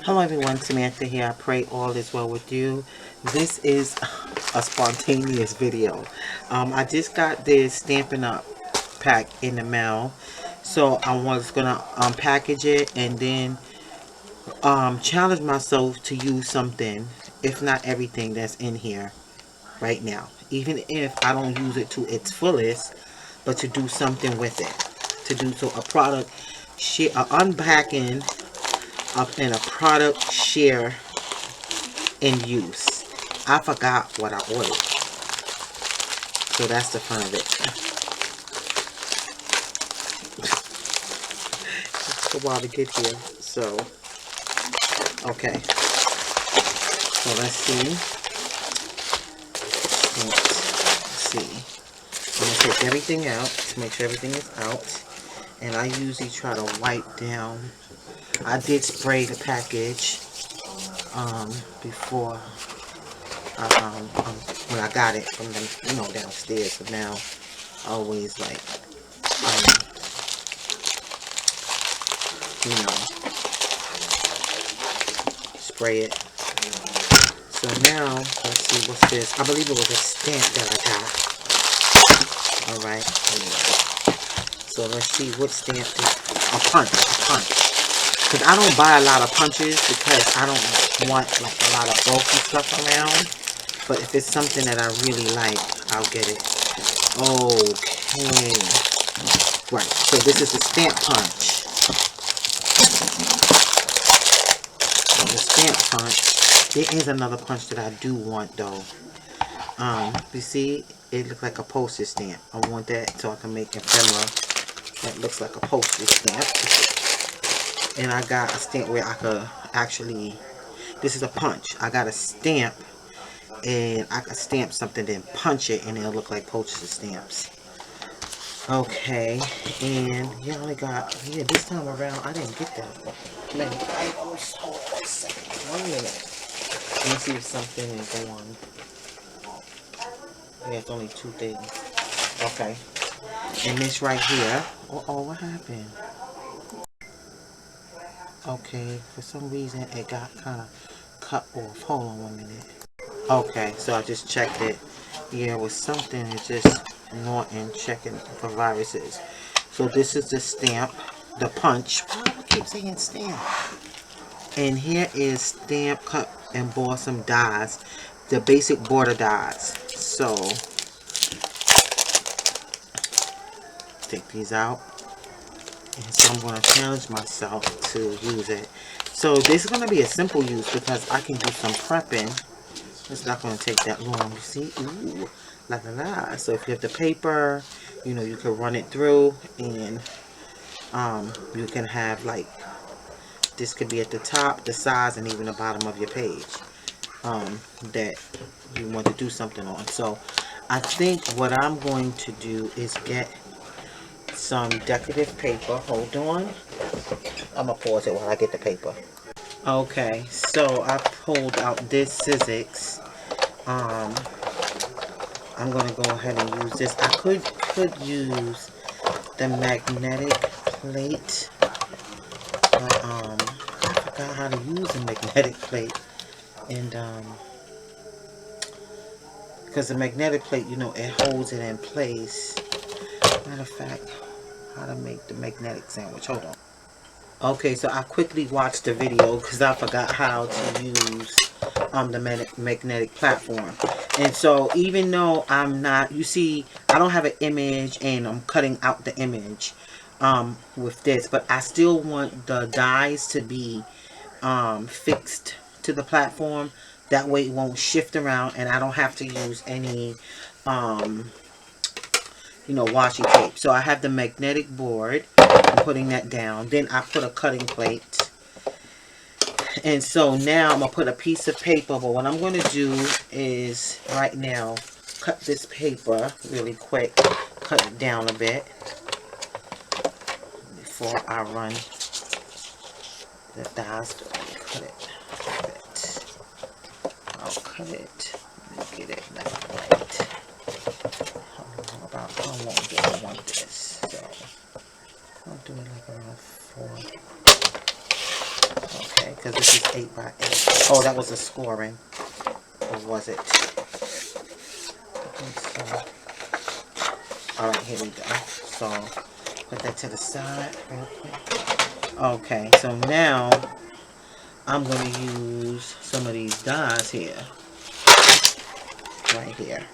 Hello everyone, Samantha here. I pray all is well with you. This is a spontaneous video. I just got this Stampin' Up pack in the mail. So I was going to unpackage it and then challenge myself to use something, if not everything that's in here right now. Even if I don't use it to its fullest, but to do something with it. To do so a product share, unpacking up in a product share in use. I forgot what I ordered, so that's the fun of it. It took a while to get here, so okay. So let's see. I'm gonna take everything out to make sure everything is out, and I usually try to wipe down. I did spray the package before when I got it from them, downstairs. So now I always like spray it. So now let's see what's this. I believe it was a stamp that I got. All right. So let's see what stamp is. A punch. Because I don't buy a lot of punches because I don't want like a lot of bulky stuff around. But if it's something that I really like, I'll get it. Okay. Right. So this is the stamp punch. So the stamp punch. There is another punch that I do want though. You see, it looks like a postage stamp. I want that so I can make ephemera that looks like a postage stamp. And I got a stamp where I could actually, this is a punch. I got a stamp and I could stamp something, then punch it, and it'll look like postage stamps. Okay, and yeah, I only got, this time around, I didn't get that many items. Hold on a second, 1 minute. Let me see if something is on. Yeah, it's only 2 things. Okay, and this right here, oh, what happened? Okay, for some reason it got kind of cut off. Hold on 1 minute. Okay, so I just checked it. Yeah, it was something. It's just Norton checking for viruses. So this is the stamp, the punch. Why do I keep saying stamp? And here is stamp cut embossing dies, the basic border dies. So take these out. And so I'm going to challenge myself to use it. So this is going to be a simple use because I can do some prepping. It's not going to take that long. You see? Ooh, la la la. So if you have the paper, you can run it through, and you can have like, this could be at the top, the sides, and even the bottom of your page that you want to do something on. So I think what I'm going to do is get some decorative paper. Hold on. I'm going to pause it while I get the paper. Okay, so I pulled out this Sizzix. I'm going to go ahead and use this. I could use the magnetic plate. But, I forgot how to use a magnetic plate. And, because the magnetic plate, it holds it in place. Matter of fact, how to make the magnetic sandwich. Hold on. Okay, so I quickly watched the video because I forgot how to use the magnetic platform. And so even though I'm not, you see, I don't have an image and I'm cutting out the image with this, but I still want the dies to be fixed to the platform. That way it won't shift around and I don't have to use any washi tape. So I have the magnetic board. I'm putting that down. Then I put a cutting plate. And so now I'm going to put a piece of paper. But what I'm going to do is right now cut this paper really quick. Cut it down a bit before I run the dies. Cut it a bit. I'll cut it. Let me get it right. About how long do I want this? So I'll do it like around 4. Okay. Okay, because this is 8 by 8. Oh, that was a scoring. Or was it? So, alright, here we go. So, put that to the side real quick. Okay, so now I'm going to use some of these dies here. Right here.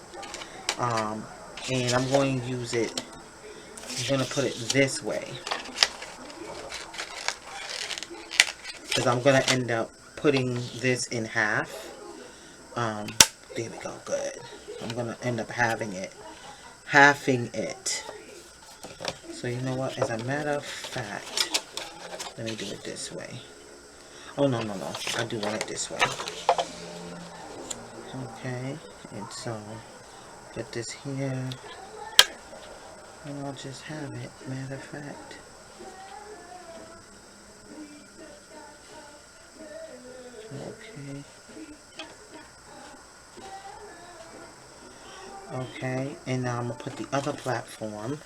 And I'm going to use it, I'm going to put it this way. Because I'm going to end up putting this in half. There we go, good. I'm going to end up halving it. So you know what, as a matter of fact, let me do it this way. Oh, no. I do want it this way. Okay, and so put this here. And I'll just have it, matter of fact. Okay, and now I'm going to put the other platform.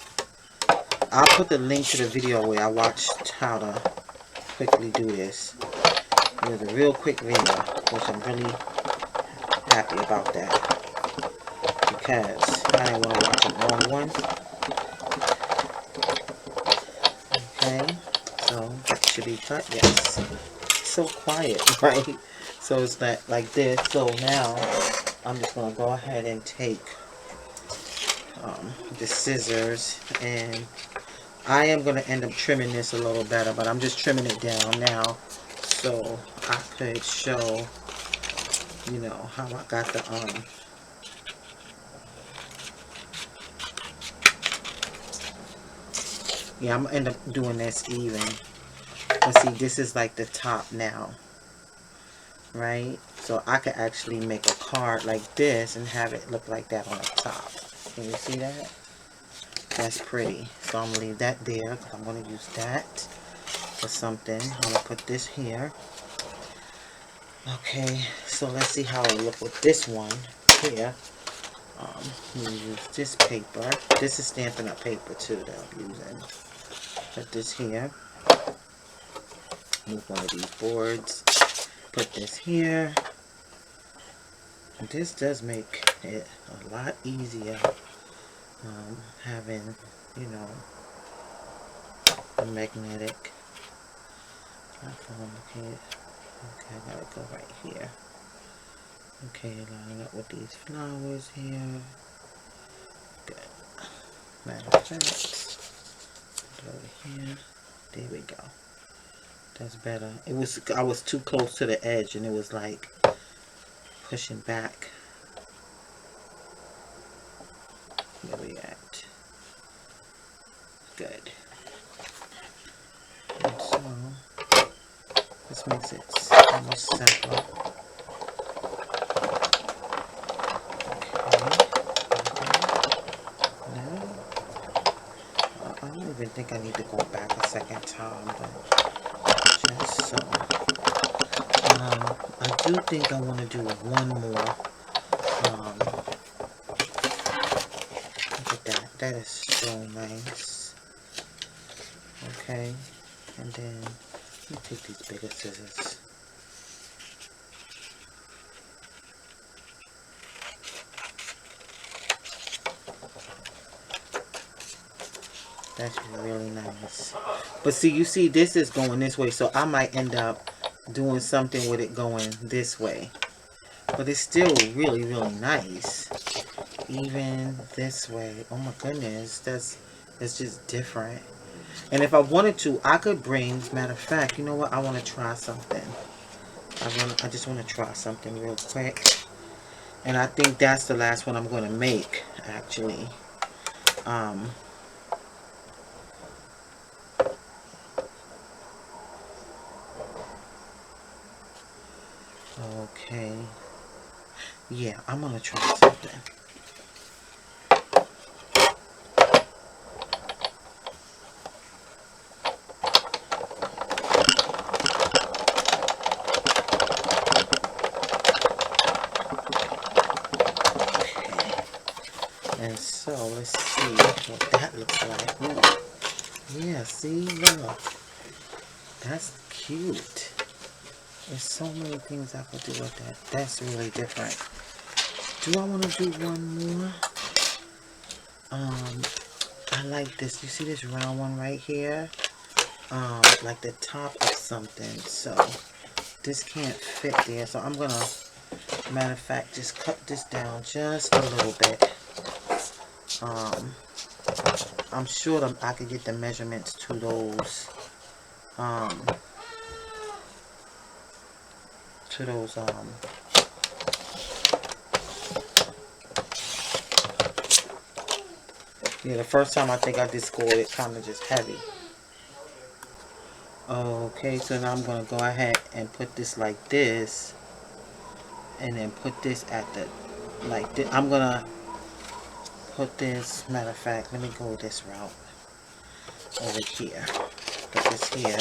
I'll put the link to the video where I watched how to quickly do this. It was a real quick video, which I'm really happy about that. Because I didn't want to watch a long one. Okay, so that should be cut, yes. It's so quiet, right? So it's like this. So now I'm just going to go ahead and take the scissors, and I am going to end up trimming this a little better, but I'm just trimming it down now so I could show, you know, how I got the yeah, I'm going to end up doing this even. But see, this is like the top now, right? So I could actually make a card like this and have it look like that on the top. Can you see that? That's pretty. So I'm going to leave that there because I'm going to use that for something. I'm going to put this here. Okay, so let's see how it look with this one here. I'm going to use this paper. This is Stampin' Up paper too that I'm using. Put this here. Move one of these boards. Put this here. And this does make it a lot easier. Having, you know, a magnetic platform. Okay, I gotta go right here. Okay, line up with these flowers here. Good. Matter of fact, go over here. There we go. That's better. I was too close to the edge, and it was like pushing back. Where we at? Good. And so this makes it almost simpler. I don't even think I need to go back a second time, but just so. I do think I want to do one more. Look at that. That is so nice. Okay. And then, let me take these bigger scissors. That's really nice. But see, you see, this is going this way, so I might end up doing something with it going this way. But it's still really, really nice. Even this way. Oh my goodness, that's just different. And if I wanted to, I could bring, matter of fact, you know what? I want to try something. I just want to try something real quick. And I think that's the last one I'm going to make, actually. Okay. Yeah, I'm going to try something. And so, let's see what that looks like. Ooh. Yeah, see, look. That's cute. There's so many things I could do with that. That's really different. Do I want to do one more? I like this. You see this round one right here? Like the top of something. So this can't fit there. So I'm gonna, matter of fact, just cut this down just a little bit. I'm sure that I could get the measurements to those, yeah, the first time I think I did score it kind of just heavy. Okay, so now I'm going to go ahead and put this like this. And then put this at the, like this. I'm going to put this, matter of fact, let me go this route. Over here. Put this here.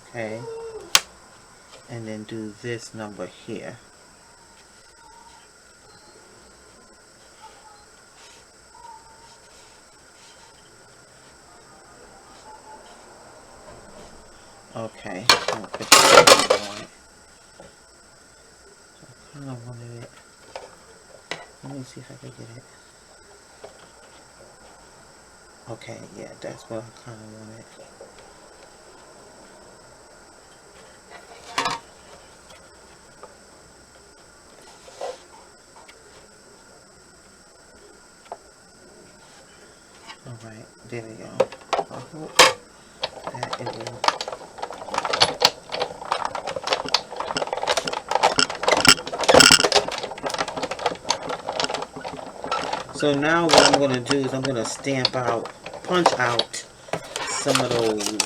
Okay. And then do this number here. Okay, I'm gonna put this on. I kind of wanted it. Let me see if I can get it. Okay, yeah, that's what I kind of wanted. Alright, there we go. I hope that it will. So now what I'm going to do is I'm going to stamp out, punch out some of those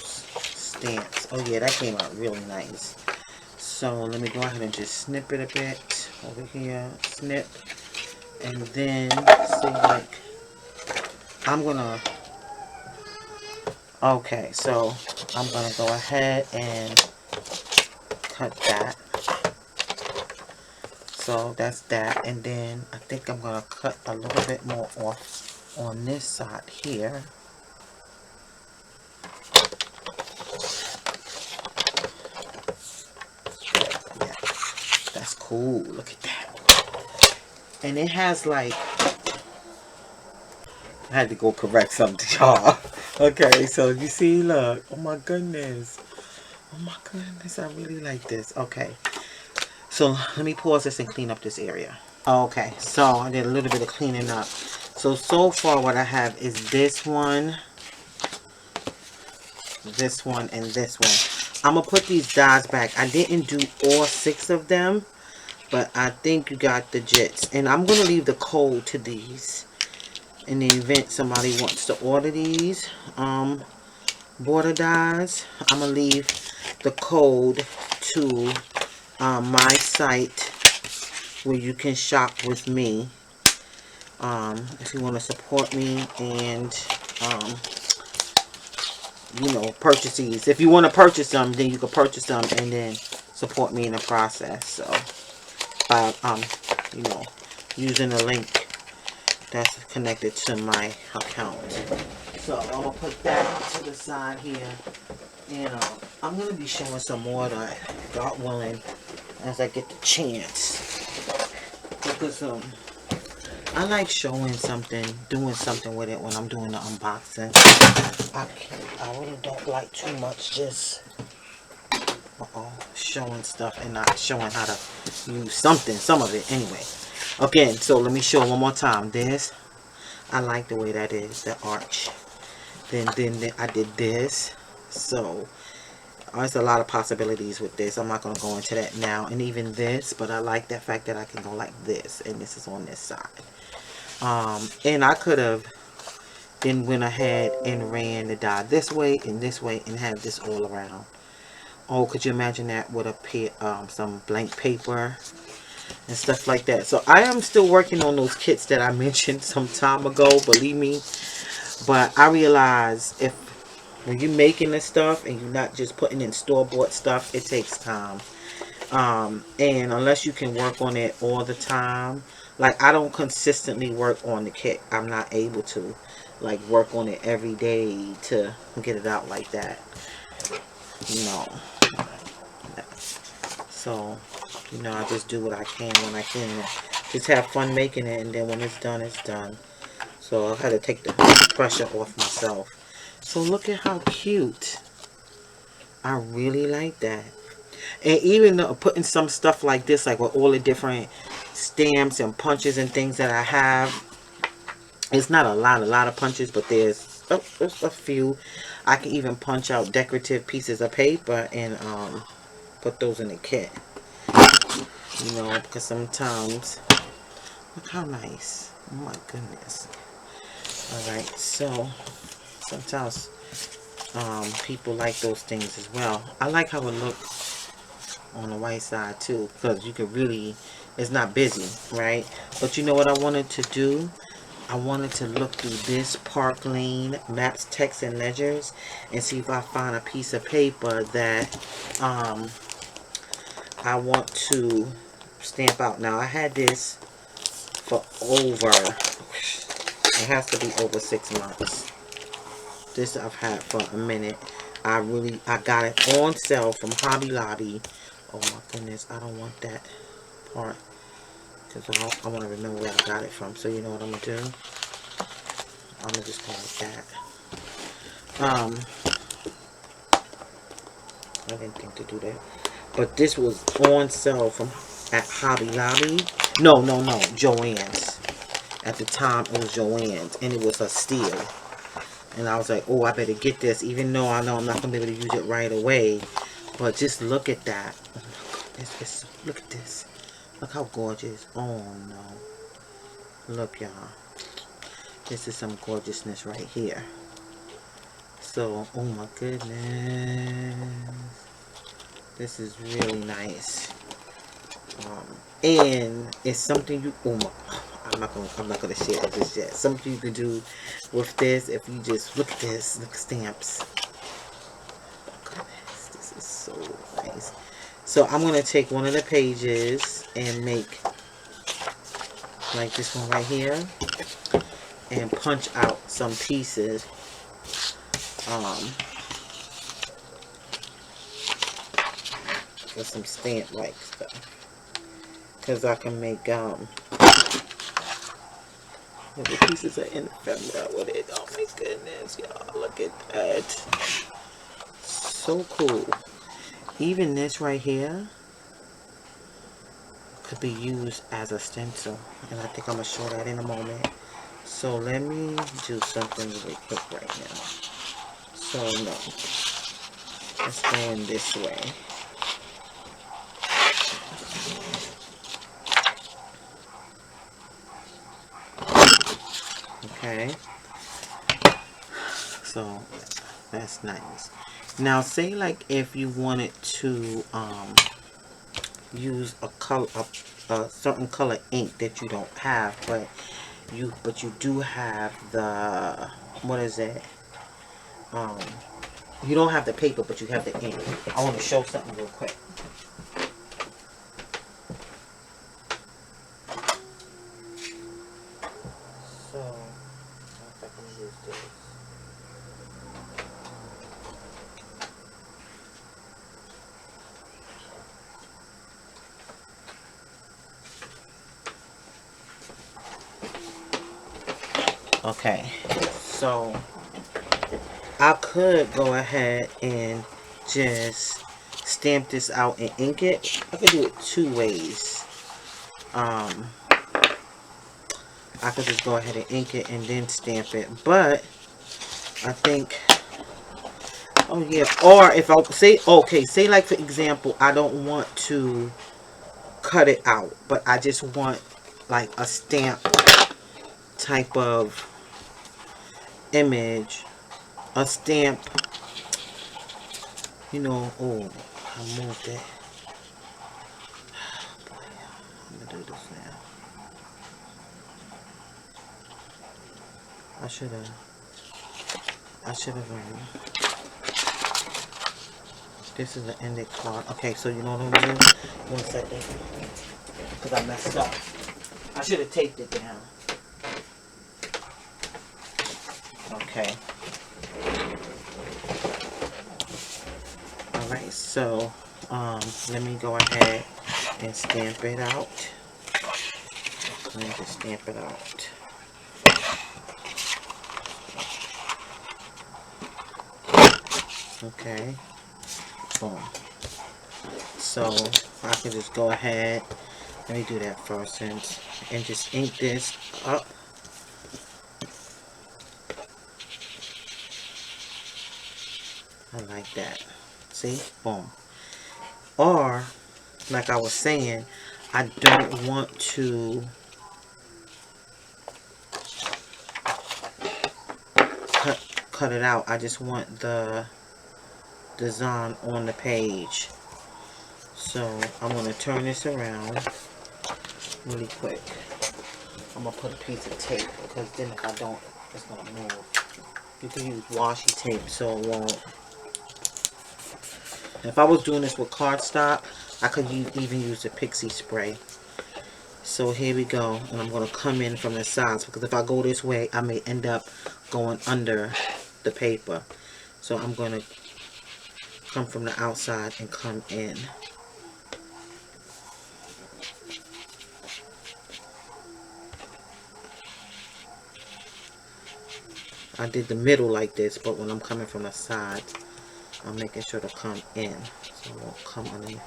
stamps. Oh yeah, that came out really nice. So let me go ahead and just snip it a bit over here. Snip. And then, see, like, I'm going to, okay, so I'm going to go ahead and cut that. So that's that, and then I think I'm going to cut a little bit more off on this side here. Yeah, that's cool. Look at that. And it has like, I had to go correct something, y'all. Okay, so you see, look. Oh my goodness. Oh my goodness, I really like this. Okay. So let me pause this and clean up this area. Okay, so I did a little bit of cleaning up. So far what I have is this one, and this one. I'm going to put these dies back. I didn't do all 6 of them, but I think you got the gist. And I'm going to leave the code to these in the event somebody wants to order these border dies. I'm going to leave the code to my site where you can shop with me if you want to support me and you know, purchase these. If you want to purchase them, then you can purchase them and then support me in the process. So by you know, using the link that's connected to my account. So I'm gonna put that to the side here, and I'm gonna be showing some more that, God willing, as I get the chance, because I like showing something, doing something with it when I'm doing the unboxing. I really don't like too much just showing stuff and not showing how to use something, some of it anyway. Okay, so let me show one more time. This, I like the way that is, the arch. Then I did this. So there's a lot of possibilities with this. I'm not going to go into that now. And even this, but I like the fact that I can go like this, and this is on this side. And I could have then went ahead and ran the die this way and have this all around. Oh, could you imagine that with a some blank paper and stuff like that? So I am still working on those kits that I mentioned some time ago, believe me. But I realize when you're making this stuff and you're not just putting in store-bought stuff, it takes time. And unless you can work on it all the time, like I don't consistently work on the kit. I'm not able to like work on it every day to get it out like that. No. So, you know, I just do what I can when I can. Just have fun making it, and then when it's done, it's done. So I had to take the pressure off myself. So look at how cute. I really like that. And even putting some stuff like this, like with all the different stamps and punches and things that I have. It's not a lot of punches, but there's a few. I can even punch out decorative pieces of paper and put those in the kit. You know, because sometimes, look how nice. Oh my goodness. Alright, so sometimes people like those things as well. I like how it looks on the white side too, because you can really, it's not busy, right? But you know what I wanted to do? I wanted to look through this Park Lane Maps, Text, and Ledgers and see if I find a piece of paper that I want to stamp out. Now, I had this for over, it has to be over 6 months. This I've had for a minute. I got it on sale from Hobby Lobby. Oh my goodness, I don't want that part, because I want to remember where I got it from. So you know what I'm going to do? I'm going to just go like that. I didn't think to do that. But this was on sale from at Hobby Lobby. No, Joann's. At the time, it was Joann's, and it was a steal. And I was like, oh, I better get this, even though I know I'm not going to be able to use it right away. But just look at that. Oh my goodness, look at this. Look how gorgeous. Oh, no. Look, y'all. This is some gorgeousness right here. So, oh my goodness. This is really nice. And it's something you, oh my, I'm not gonna share it just yet. Something you can do with this if you just look at this, look at stamps. Oh goodness, this is so nice. So I'm gonna take one of the pages and make like this one right here and punch out some pieces. With some stamp like stuff, because I can make the pieces are in ephemera with it. Oh my goodness, y'all, look at that. So cool. Even this right here could be used as a stencil, and I think I'm gonna show that in a moment. So let me do something really quick right now. So no, let's go in this way. Okay, so that's nice. Now say like if you wanted to use a color, a certain color ink that you don't have, but you do have the, what is it, you don't have the paper but you have the ink. I want to show something real quick. So if I can use this. Okay, so I could go ahead and just stamp this out and ink it. I could do it two ways. I could just go ahead and ink it and then stamp it, but I think, oh yeah, or if I say, okay, say like for example, I don't want to cut it out, but I just want like a stamp type of image, a stamp, you know. Oh, I moved it. Boy, I'm gonna do this now. I should have this is an ended card. Okay, so you know what I'm gonna do? 1 second, because I messed up. I should have taped it down. Okay. Alright, so let me go ahead and stamp it out. Let me just stamp it out. Okay, boom. So I can just go ahead, let me do that first, and just ink this up. I like that. See? Boom. Or, like I was saying, I don't want to cut it out. I just want the design on the page. So I'm going to turn this around really quick. I'm going to put a piece of tape, because then if I don't, it's going to move. You can use washi tape so it won't. If I was doing this with cardstock, I could even use the pixie spray. So here we go, and I'm going to come in from the sides, because if I go this way, I may end up going under the paper. So I'm going to come from the outside and come in. I did the middle like this, but when I'm coming from the side, I'm making sure to come in, so it won't come underneath.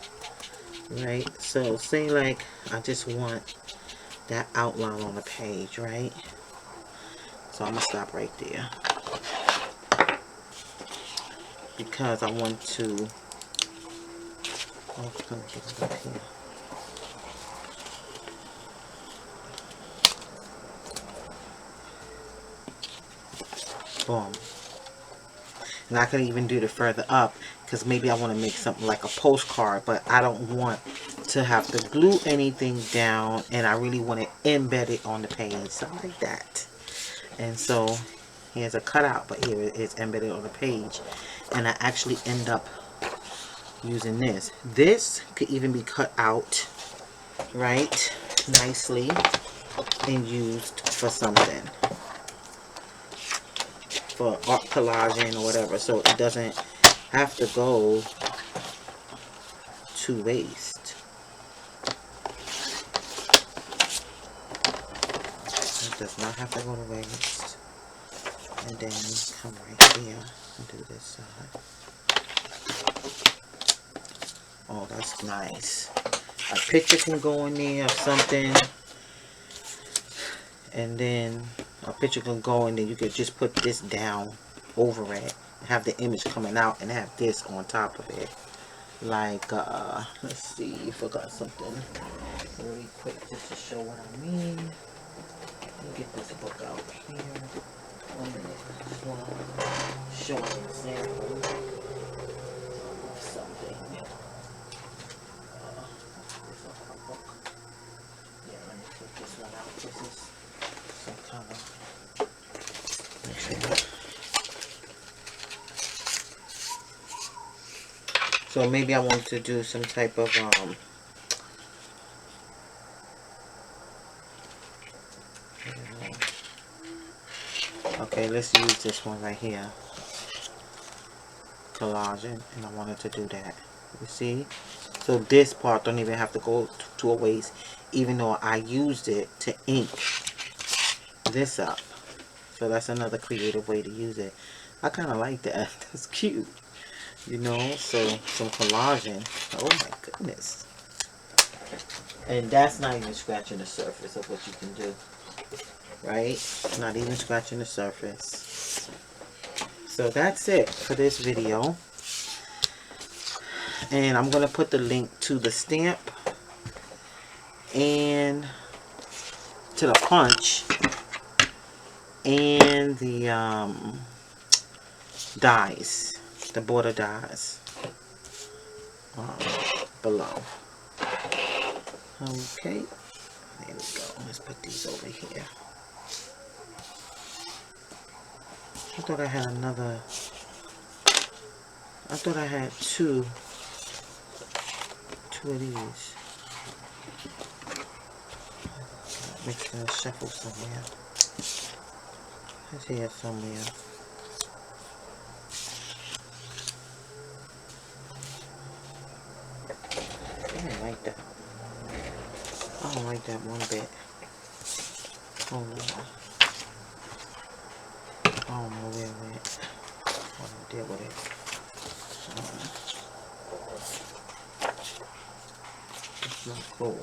Right? So say like I just want that outline on the page, right? So I'm gonna stop right there, because I want to. Oh, let me get it up here. Boom. And I could even do it further up, because maybe I want to make something like a postcard, but I don't want to have to glue anything down, and I really want it embedded on the page, something like that. And so here's a cutout, but here it is embedded on the page, and I actually end up using this. This could even be cut out, right, nicely, and used for something, for art collaging or whatever, so it doesn't have to go to waste. It does not have to go to waste. And then come right here and do this side. Oh, that's nice. A picture can go in there of something, and then a picture can go, and then you could just put this down over it, have the image coming out, and have this on top of it. Like, let's see, I forgot something really quick just to show what I mean. Let me get this book out here. 1 minute. I just want to show an example of something. Yeah, let me put this one out. This is some kind of. So maybe I want to do some type of okay, let's use this one right here, collaging, and I wanted to do that. You see, so this part don't even have to go to a waste, even though I used it to ink this up. So that's another creative way to use it. I kind of like that. That's cute, you know. So some collaging. Oh my goodness. And that's not even scratching the surface of what you can do, right? Not even scratching the surface. So that's it for this video. And I'm going to put the link to the stamp and to the punch and the dies, the border dies below. Okay, there we go. Let's put these over here. I thought I had another. I thought I had two of these. Make sure I shuffle somewhere. It's here somewhere. like that. I don't like that one bit. Oh no. I don't know where it went. What I did with it. It's not cool.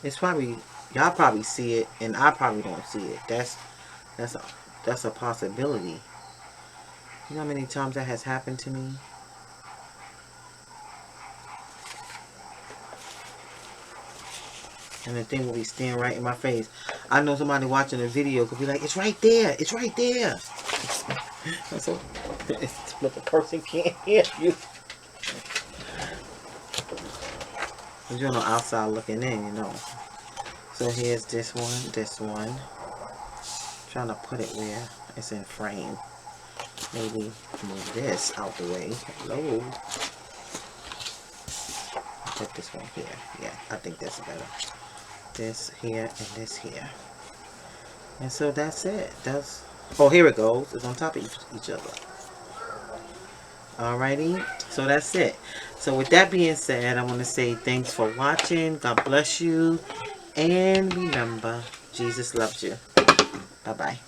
It's probably, y'all probably see it and I probably don't see it. That's a possibility. You know how many times that has happened to me? And the thing will be staring right in my face. I know somebody watching the video could be like, it's right there. It's right there. So, but the person can't hear you. But you're on the outside looking in, you know. So here's this one, this one. Trying to put it where it's in frame. Maybe move this out the way. Hello. Put this one here. Yeah, I think that's better. This here and this here. And so that's it. That's, oh, here it goes. It's on top of each other. Alrighty. So that's it. So with that being said, I want to say thanks for watching. God bless you. And remember, Jesus loves you. Bye-bye.